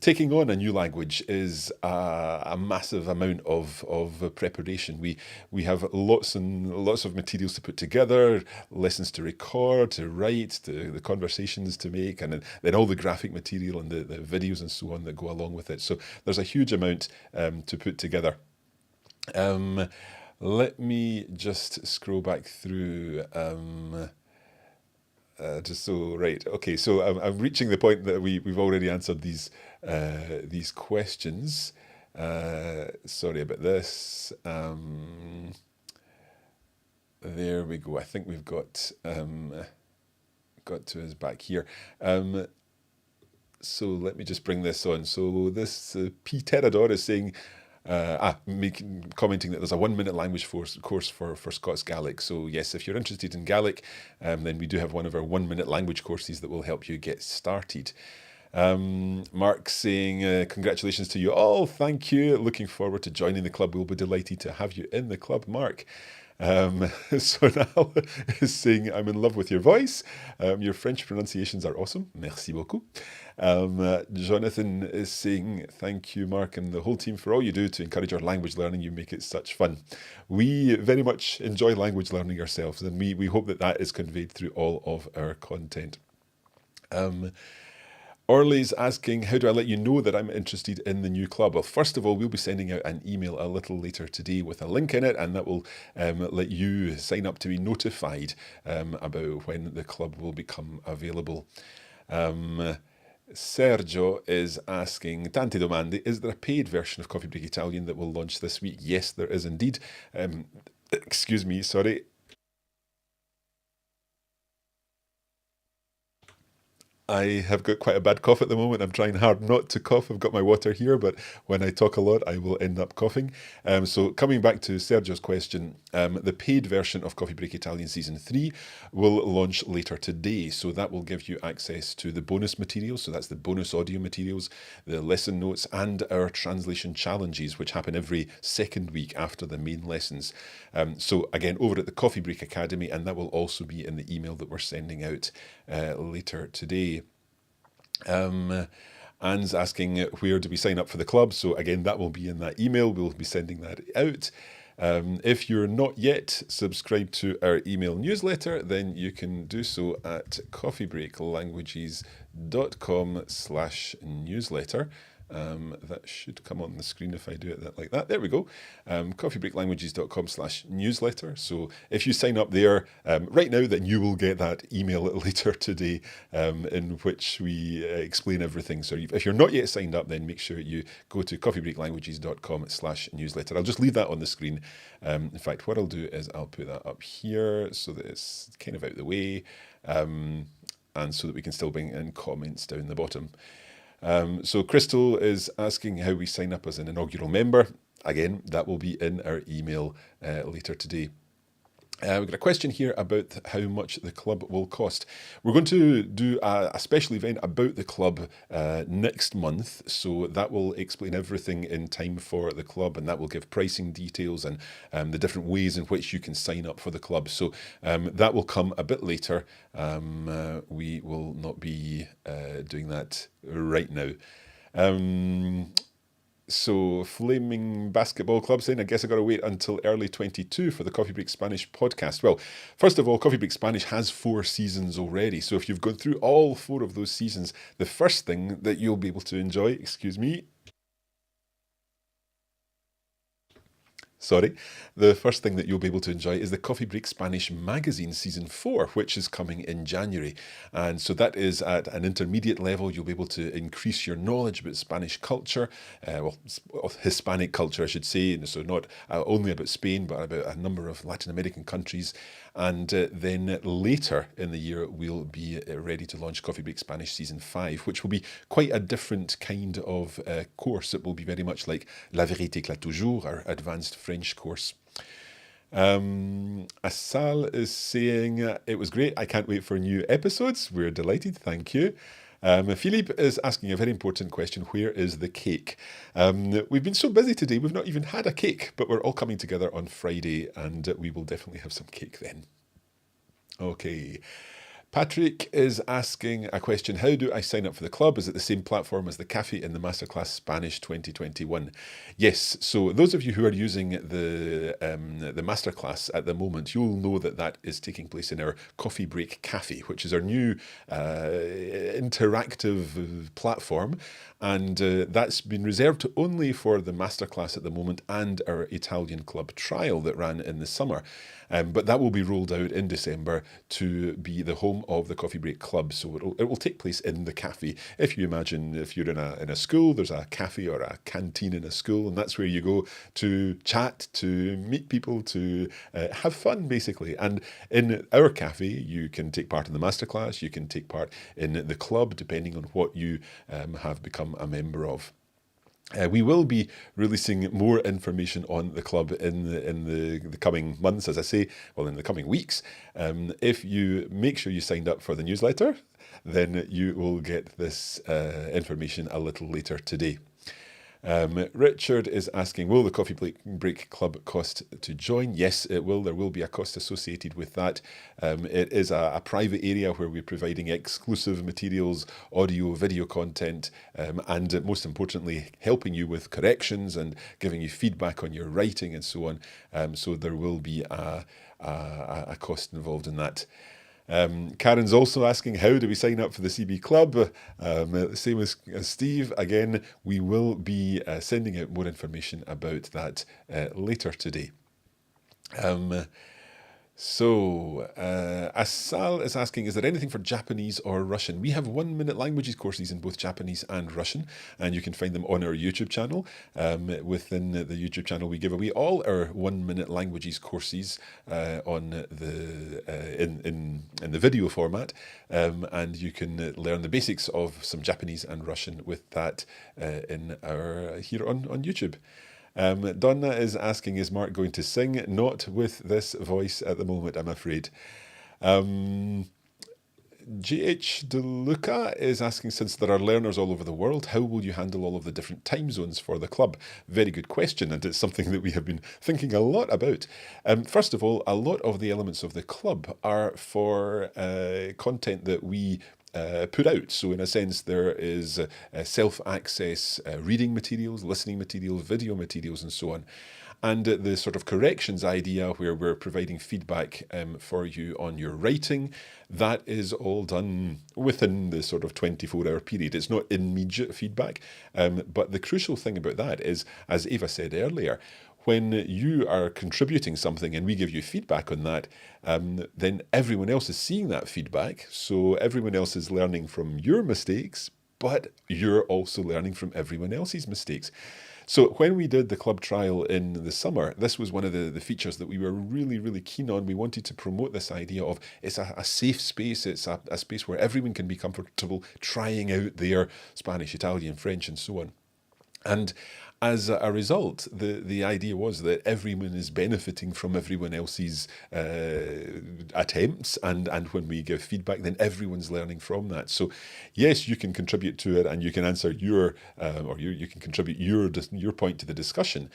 Taking on a new language is a massive amount of preparation. We have lots and lots of materials to put together, lessons to record, to write, the conversations to make, and then all the graphic material and the videos and so on that go along with it. So there's a huge amount to put together. Let me just scroll back through. Okay, so I'm reaching the point that we've already answered these questions. Sorry about this. There we go. I think we've got to us back here. So let me just bring this on. So this P. Terador is saying, commenting that there's a 1 minute language course for Scots Gaelic. So yes, if you're interested in Gaelic, then we do have one of our 1 minute language courses that will help you get started. Mark saying, congratulations to you all. Thank you. Looking forward to joining the club. We'll be delighted to have you in the club, Mark. Sonal is saying, I'm in love with your voice. Your French pronunciations are awesome. Merci beaucoup. Jonathan is saying, thank you, Mark, and the whole team for all you do to encourage our language learning. You make it such fun. We very much enjoy language learning ourselves, and we hope that that is conveyed through all of our content. Orly's asking, how do I let you know that I'm interested in the new club? Well, first of all, we'll be sending out an email a little later today with a link in it, and that will let you sign up to be notified about when the club will become available. Sergio is asking, Tante domande, is there a paid version of Coffee Break Italian that will launch this week? Yes, there is indeed. Excuse me, sorry. I have got quite a bad cough at the moment. I'm trying hard not to cough. I've got my water here, but when I talk a lot, I will end up coughing. So coming back to Sergio's question, the paid version of Coffee Break Italian Season 3 will launch later today. So that will give you access to the bonus materials. So that's the bonus audio materials, the lesson notes, and our translation challenges, which happen every second week after the main lessons. So again, over at the Coffee Break Academy, and that will also be in the email that we're sending out later today. Anne's asking, where do we sign up for the club? So again, that will be in that email. We'll be sending that out. If you're not yet subscribed to our email newsletter, then you can do so at coffeebreaklanguages.com/newsletter. That should come on the screen if I do it like that. There we go. Coffeebreaklanguages.com/newsletter. So if you sign up there right now, then you will get that email later today in which we explain everything. So if you're not yet signed up, then make sure you go to coffeebreaklanguages.com/newsletter. I'll just leave that on the screen. In fact, what I'll do is I'll put that up here so that it's kind of out of the way and so that we can still bring in comments down the bottom. So Crystal is asking how we sign up as an inaugural member. Again, that will be in our email later today. We've got a question here about how much the club will cost. We're going to do a special event about the club next month, so that will explain everything in time for the club, and that will give pricing details and the different ways in which you can sign up for the club. So that will come a bit later. We will not be doing that right now. So Flaming Basketball Club saying, I guess I got to wait until early 22 for the Coffee Break Spanish podcast. Well, first of all, Coffee Break Spanish has 4 seasons already. So if you've gone through all 4 of those seasons, the first thing that you'll be able to enjoy, the first thing that you'll be able to enjoy is the Coffee Break Spanish magazine season 4, which is coming in January. And so that is at an intermediate level. You'll be able to increase your knowledge about Spanish culture, Hispanic culture, I should say. So not only about Spain, but about a number of Latin American countries. And then later in the year, we'll be ready to launch Coffee Break Spanish Season 5, which will be quite a different kind of course. It will be very much like La Vérité éclate toujours, our advanced French course. Asal is saying, it was great. I can't wait for new episodes. We're delighted. Thank you. Philippe is asking a very important question. Where is the cake? We've been so busy today, we've not even had a cake, but we're all coming together on Friday and we will definitely have some cake then. Okay. Patrick is asking a question. How do I sign up for the club? Is it the same platform as the Cafe in the Masterclass Spanish 2021? Yes. So those of you who are using the Masterclass at the moment, you'll know that that is taking place in our Coffee Break Cafe, which is our new interactive platform. And that's been reserved only for the Masterclass at the moment and our Italian club trial that ran in the summer. But that will be rolled out in December to be the home of the Coffee Break Club. So it will take place in the cafe. If you imagine if you're in a school, there's a cafe or a canteen in a school, and that's where you go to chat, to meet people, to have fun, basically. And in our cafe, you can take part in the masterclass, you can take part in the club, depending on what you have become a member of. We will be releasing more information on the club in the coming months, as I say, well, in the coming weeks. If you make sure you signed up for the newsletter, then you will get this information a little later today. Richard is asking, will the Coffee Break Club cost to join? Yes, it will. There will be a cost associated with that. It is a private area where we're providing exclusive materials, audio, video content, and most importantly, helping you with corrections and giving you feedback on your writing and so on. So there will be a cost involved in that. Karen's also asking, how do we sign up for the CB Club? Same as Steve. Again, we will be sending out more information about that later today. Asal is asking, is there anything for Japanese or Russian? We have 1 minute languages courses in both Japanese and Russian, and you can find them on our YouTube channel. Within the YouTube channel, we give away all our 1 minute languages courses on in the video format, and you can learn the basics of some Japanese and Russian with that here on YouTube. Donna is asking, is Mark going to sing? Not with this voice at the moment, I'm afraid. GH DeLuca is asking, since there are learners all over the world, how will you handle all of the different time zones for the club? Very good question, and it's something that we have been thinking a lot about. First of all, a lot of the elements of the club are for content that we put out. So in a sense, there is self-access reading materials, listening materials, video materials, and so on. And the sort of corrections idea where we're providing feedback for you on your writing, that is all done within the sort of 24-hour period. It's not immediate feedback. But the crucial thing about that is, as Eva said earlier, when you are contributing something and we give you feedback on that, then everyone else is seeing that feedback. So everyone else is learning from your mistakes, but you're also learning from everyone else's mistakes. So when we did the club trial in the summer, this was one of the features that we were really, really keen on. We wanted to promote this idea of it's a safe space. It's a space where everyone can be comfortable trying out their Spanish, Italian, French, and so on. And as a result, the idea was that everyone is benefiting from everyone else's attempts, and when we give feedback, then everyone's learning from that. So yes, you can contribute to it, and you can answer you can contribute your point to the discussion.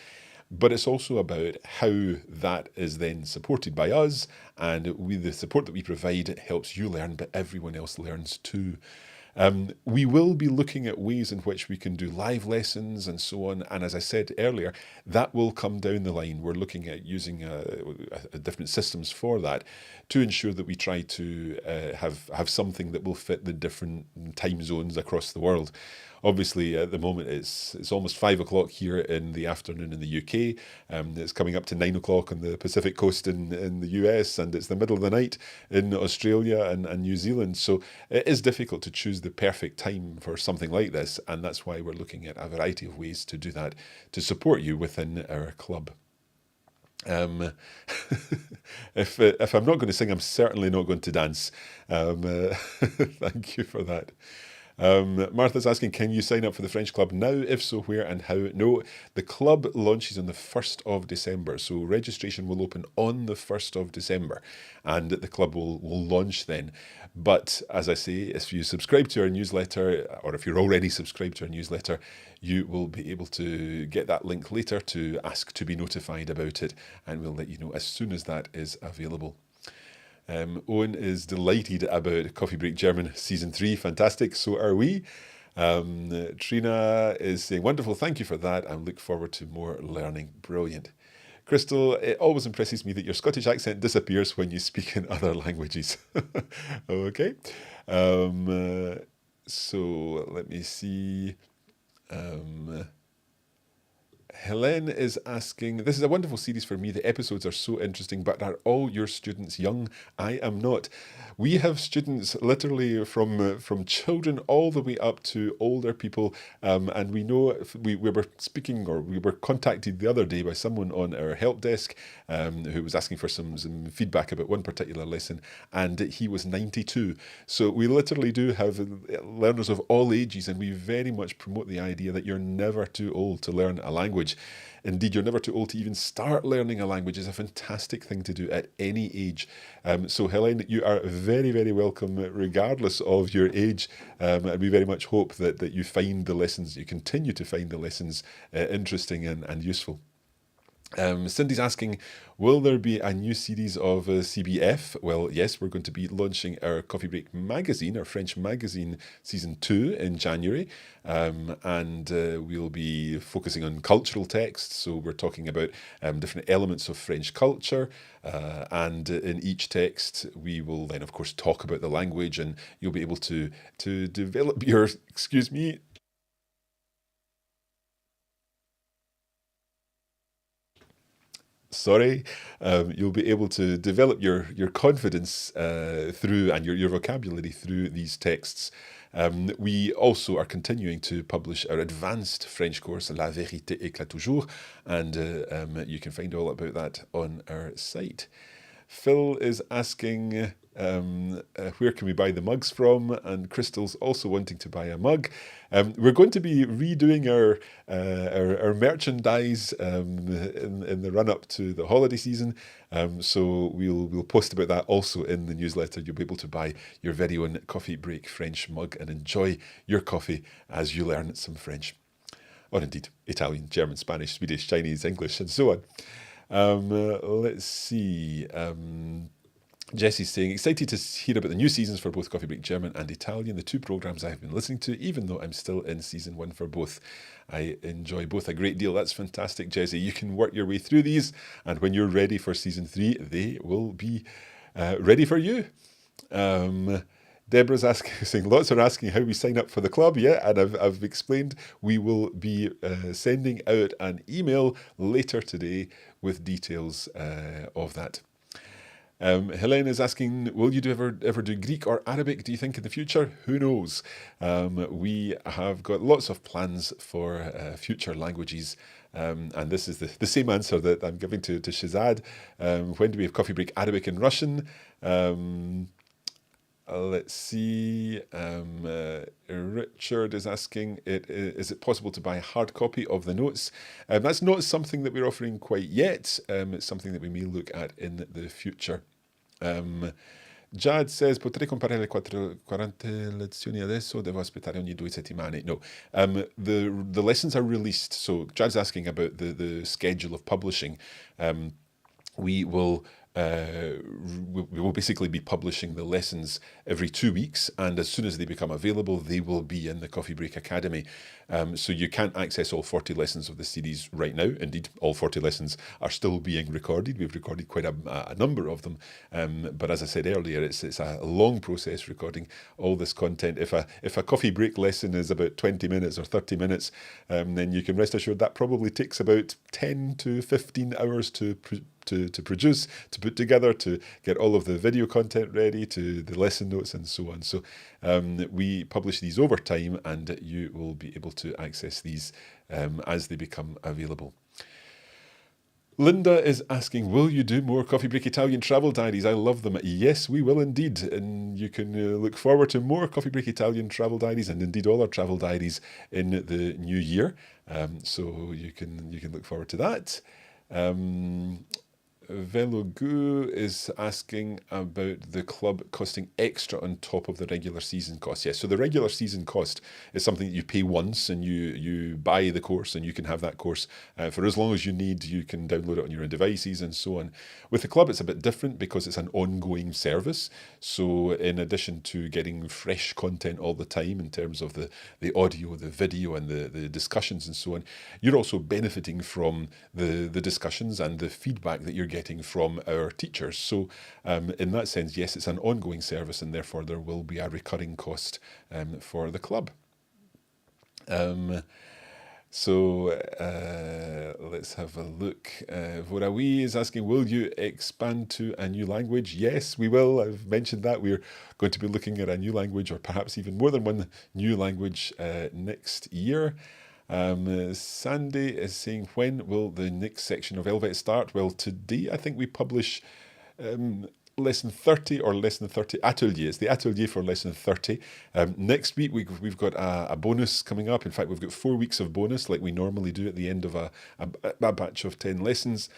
But it's also about how that is then supported by us, and the support that we provide helps you learn, but everyone else learns too. We will be looking at ways in which we can do live lessons and so on. And as I said earlier, that will come down the line. We're looking at using different systems for that to ensure that we try to have something that will fit the different time zones across the world. Obviously, at the moment, it's almost 5 o'clock here in the afternoon in the UK. It's coming up to 9 o'clock on the Pacific coast in the US, and it's the middle of the night in Australia and New Zealand. So it is difficult to choose the perfect time for something like this, and that's why we're looking at a variety of ways to do that, to support you within our club. If I'm not going to sing, I'm certainly not going to dance. Thank you for that. Martha's asking, can you sign up for the French club now? If so, where and how? No, the club launches on the 1st of December. So registration will open on the 1st of December and the club will launch then. But as I say, if you subscribe to our newsletter, or if you're already subscribed to our newsletter, you will be able to get that link later to ask to be notified about it, and we'll let you know as soon as that is available. Owen is delighted about Coffee Break German Season 3. Fantastic, so are we. Trina is saying, wonderful, thank you for that, and look forward to more learning. Brilliant. Crystal, it always impresses me that your Scottish accent disappears when you speak in other languages. Okay. So let me see. Helene is asking, this is a wonderful series for me. The episodes are so interesting, but are all your students young? I am not. We have students literally from children all the way up to older people, and we know we were speaking, or we were contacted the other day by someone on our help desk who was asking for some feedback about one particular lesson, and he was 92. So we literally do have learners of all ages, and we very much promote the idea that you're never too old to learn a language. Indeed, you're never too old to even start learning a language. It's a fantastic thing to do at any age. So Helen, you are very, very welcome regardless of your age. And we very much hope that you find the lessons, you continue to find the lessons interesting and useful. Cindy's asking, will there be a new series of CBF? Well, yes, we're going to be launching our Coffee Break magazine, our French magazine, season 2 in January. And we'll be focusing on cultural texts. So we're talking about different elements of French culture. And in each text, we will then, of course, talk about the language, and you'll be able to develop your, excuse me, you'll be able to develop your confidence through, and your vocabulary through these texts. We also are continuing to publish our advanced French course, La Vérité éclate toujours, and you can find all about that on our site. Phil is asking, where can we buy the mugs from? And Crystal's also wanting to buy a mug. We're going to be redoing our merchandise in the run-up to the holiday season. So we'll post about that also in the newsletter. You'll be able to buy your very own Coffee Break French mug and enjoy your coffee as you learn some French. Or indeed, Italian, German, Spanish, Swedish, Chinese, English, and so on. Let's see. Jesse's saying, excited to hear about the new seasons for both Coffee Break German and Italian, the two programmes I have been listening to, even though I'm still in season 1 for both. I enjoy both a great deal. That's fantastic, Jesse. You can work your way through these, and when you're ready for season 3, they will be ready for you. Deborah's saying, lots are asking how we sign up for the club. Yeah, and I've explained we will be sending out an email later today with details of that. Helene is asking, will you ever do Greek or Arabic, do you think, in the future? Who knows? We have got lots of plans for future languages. And this is the same answer that I'm giving to Shazad. When do we have Coffee Break Arabic and Russian? Let's see. Richard is asking, is it possible to buy a hard copy of the notes? That's not something that we're offering quite yet. It's something that we may look at in the future. Jad says, potrei comprare le 40 lezioni adesso, devo aspettare ogni 2 settimane. No, the lessons are released. So Jad's asking about the schedule of publishing. We will basically be publishing the lessons every 2 weeks, and as soon as they become available, they will be in the Coffee Break Academy. So you can't access all 40 lessons of the series right now. Indeed, all 40 lessons are still being recorded. We've recorded quite a number of them. But as I said earlier, it's a long process recording all this content. If a coffee break lesson is about 20 minutes or 30 minutes, then you can rest assured that probably takes about 10 to 15 hours to produce, to put together, to get all of the video content ready, to the lesson notes and so on. So we publish these over time, and you will be able to access these as they become available. Linda is asking, will you do more Coffee Break Italian travel diaries? I love them. Yes, we will indeed. And you can look forward to more Coffee Break Italian travel diaries, and indeed all our travel diaries in the new year. So you can look forward to that. Velogu is asking about the club costing extra on top of the regular season cost. Yes, so the regular season cost is something that you pay once, and you buy the course, and you can have that course for as long as you need. You can download it on your own devices and so on. With the club, it's a bit different because it's an ongoing service. So in addition to getting fresh content all the time in terms of the audio, the video, and the discussions and so on, you're also benefiting from the discussions and the feedback that you're getting from our teachers. So in that sense, yes, it's an ongoing service, and therefore there will be a recurring cost for the club. So let's have a look. Vorawi is asking, will you expand to a new language? Yes, we will. I've mentioned that. We're going to be looking at a new language, or perhaps even more than one new language next year. Sandy is saying, when will the next section of LVET start? Well, today I think we publish lesson 30 or lesson 30 atelier. It's the atelier for lesson 30. Next week we've got a bonus coming up. In fact, we've got 4 weeks of bonus like we normally do at the end of a batch of 10 lessons.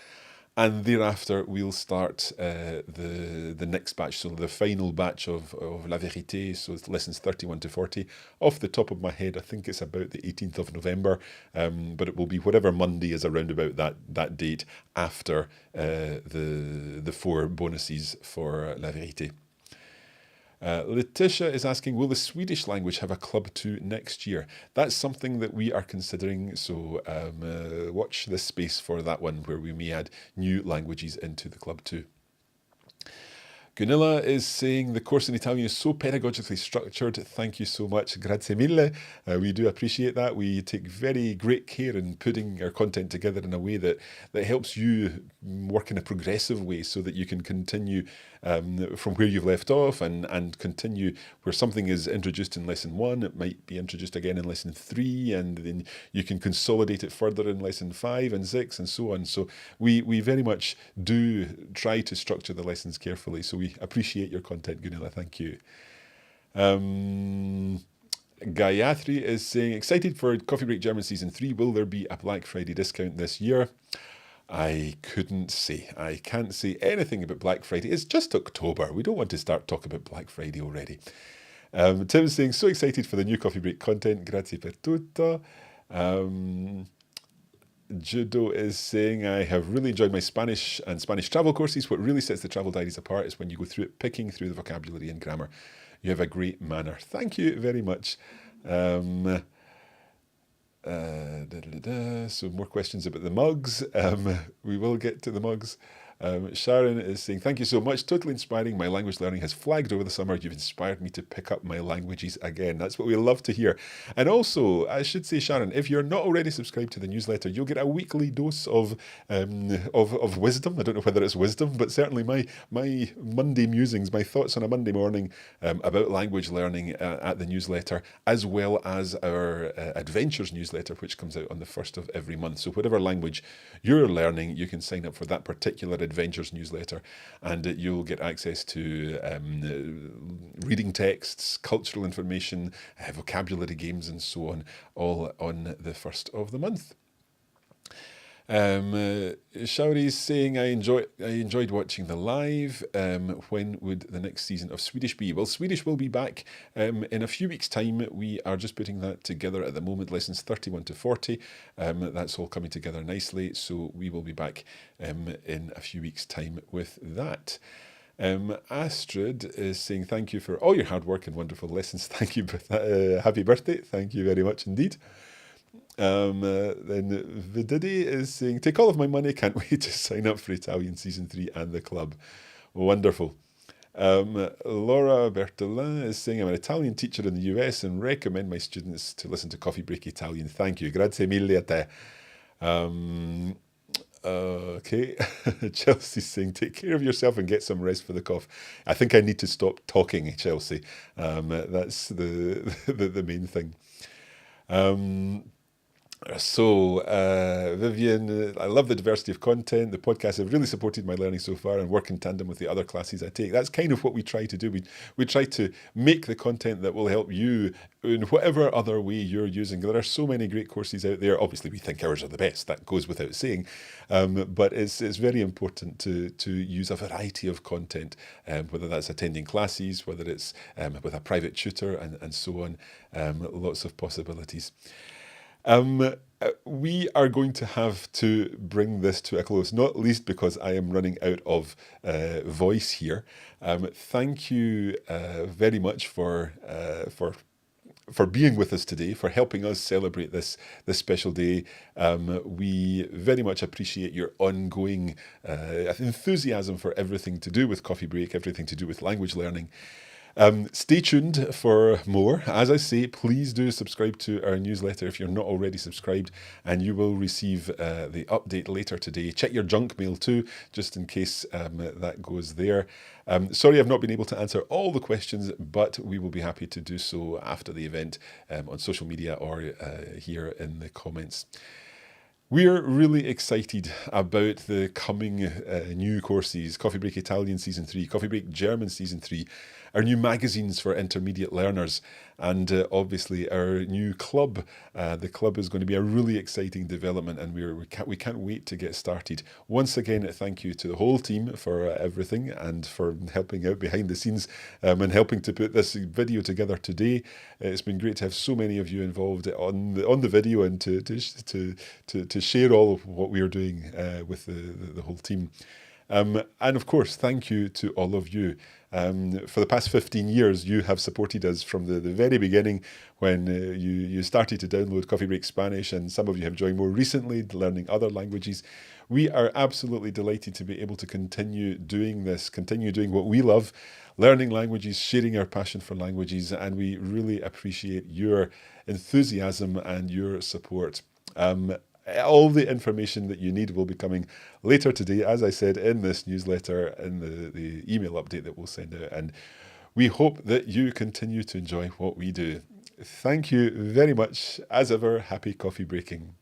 And thereafter, we'll start the next batch, so the final batch of La Vérité, so it's lessons 31 to 40. Off the top of my head, I think it's about the 18th of November, but it will be whatever Monday is around about that date after the 4 bonuses for La Vérité. Letitia is asking, will the Swedish language have a club too next year? That's something that we are considering, so watch this space for that one, where we may add new languages into the club too. Gunilla is saying, the course in Italian is so pedagogically structured. Thank you so much. Grazie mille. We do appreciate that. We take very great care in putting our content together in a way that helps you work in a progressive way, so that you can continue from where you've left off and continue where something is introduced in lesson 1. It might be introduced again in lesson 3, and then you can consolidate it further in lesson 5 and 6 and so on. So we very much do try to structure the lessons carefully. So we appreciate your content, Gunilla. Thank you. Gayatri is saying, excited for Coffee Break German Season 3. Will there be a Black Friday discount this year? I couldn't say. I can't say anything about Black Friday. It's just October. We don't want to start talking about Black Friday already. Tim's saying, so excited for the new Coffee Break content. Grazie per tutto. Judo is saying, I have really enjoyed my Spanish and Spanish travel courses. What really sets the travel diaries apart is when you go through it, picking through the vocabulary and grammar. You have a great manner. Thank you very much. So more questions about the mugs. We will get to the mugs. Sharon is saying, thank you so much. Totally inspiring. My language learning has flagged over the summer. You've inspired me to pick up my languages again. That's what we love to hear. And also, I should say, Sharon, if you're not already subscribed to the newsletter, you'll get a weekly dose of wisdom. I don't know whether it's wisdom, but certainly my Monday musings, my thoughts on a Monday morning about language learning at the newsletter, as well as our Adventures newsletter, which comes out on the 1st of every month. So whatever language you're learning, you can sign up for that particular Adventures newsletter, and you'll get access to reading texts, cultural information, vocabulary games, and so on, all on the 1st of the month. Shauri's saying, I enjoyed watching the live. When would the next season of Swedish be? Well, Swedish will be back in a few weeks' time. We are just putting that together at the moment, lessons 31 to 40. That's all coming together nicely, so we will be back in a few weeks' time with that. Astrid is saying, thank you for all your hard work and wonderful lessons. Thank you. Happy birthday. Thank you very much indeed. Then Vididi is saying, take all of my money, can't wait to sign up for Italian Season 3 and the club. Wonderful. Laura Bertolin is saying, I'm an Italian teacher in the US and recommend my students to listen to Coffee Break Italian. Thank you. Grazie mille a te. Okay. Chelsea's saying, take care of yourself and get some rest for the cough. I think I need to stop talking, Chelsea. That's the main thing. So, Vivian, I love the diversity of content. The podcasts have really supported my learning so far and work in tandem with the other classes I take. That's kind of what we try to do. We try to make the content that will help you in whatever other way you're using. There are so many great courses out there. Obviously, we think ours are the best. That goes without saying. But it's very important to use a variety of content, whether that's attending classes, whether it's with a private tutor and so on. Lots of possibilities. We are going to have to bring this to a close, not least because I am running out of voice here. Thank you very much for being with us today, for helping us celebrate this special day. We very much appreciate your ongoing enthusiasm for everything to do with Coffee Break, everything to do with language learning. Stay tuned for more. As I say, please do subscribe to our newsletter if you're not already subscribed, and you will receive the update later today. Check your junk mail too, just in case that goes there. Sorry I've not been able to answer all the questions, but we will be happy to do so after the event on social media or here in the comments. We're really excited about the coming new courses, Coffee Break Italian Season 3, Coffee Break German Season 3, our new magazines for intermediate learners, and obviously our new club. The club is going to be a really exciting development, and we can't wait to get started. Once again, thank you to the whole team for everything and for helping out behind the scenes and helping to put this video together today. It's been great to have so many of you involved on the video and to share all of what we are doing with the whole team. And of course, thank you to all of you. For the past 15 years, you have supported us from the very beginning when you started to download Coffee Break Spanish, and some of you have joined more recently, learning other languages. We are absolutely delighted to be able to continue doing this, continue doing what we love, learning languages, sharing our passion for languages, and we really appreciate your enthusiasm and your support. All the information that you need will be coming later today, as I said, in this newsletter, in the email update that we'll send out. And we hope that you continue to enjoy what we do. Thank you very much. As ever, happy coffee breaking.